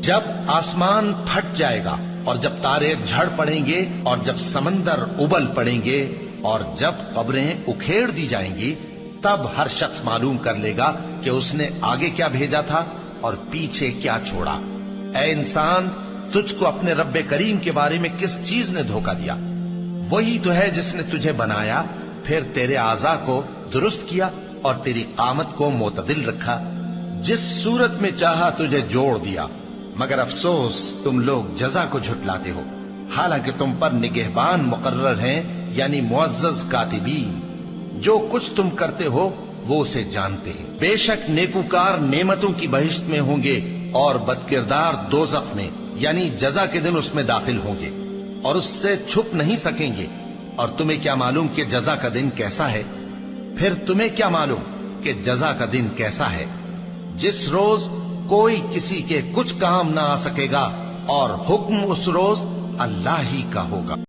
جب آسمان پھٹ جائے گا اور جب تارے جھڑ پڑیں گے اور جب سمندر ابل پڑیں گے اور جب قبریں اکھیڑ دی جائیں گی، تب ہر شخص معلوم کر لے گا کہ اس نے آگے کیا بھیجا تھا اور پیچھے کیا چھوڑا۔ اے انسان، تجھ کو اپنے رب کریم کے بارے میں کس چیز نے دھوکہ دیا؟ وہی تو ہے جس نے تجھے بنایا، پھر تیرے اعضاء کو درست کیا اور تیری قامت کو معتدل رکھا، جس صورت میں چاہا تجھے جوڑ دیا۔ مگر افسوس تم لوگ جزا کو جھٹلاتے ہو، حالانکہ تم پر نگہبان مقرر ہیں، یعنی معزز کاتبین۔ جو کچھ تم کرتے ہو وہ اسے جانتے ہیں۔ بے شک نیکوکار نعمتوں کی بہشت میں ہوں گے اور بدکردار دوزخ میں، یعنی جزا کے دن اس میں داخل ہوں گے اور اس سے چھپ نہیں سکیں گے۔ اور تمہیں کیا معلوم کہ جزا کا دن کیسا ہے؟ پھر تمہیں کیا معلوم کہ جزا کا دن کیسا ہے؟ جس روز کوئی کسی کے کچھ کام نہ آ سکے گا اور حکم اس روز اللہ ہی کا ہوگا۔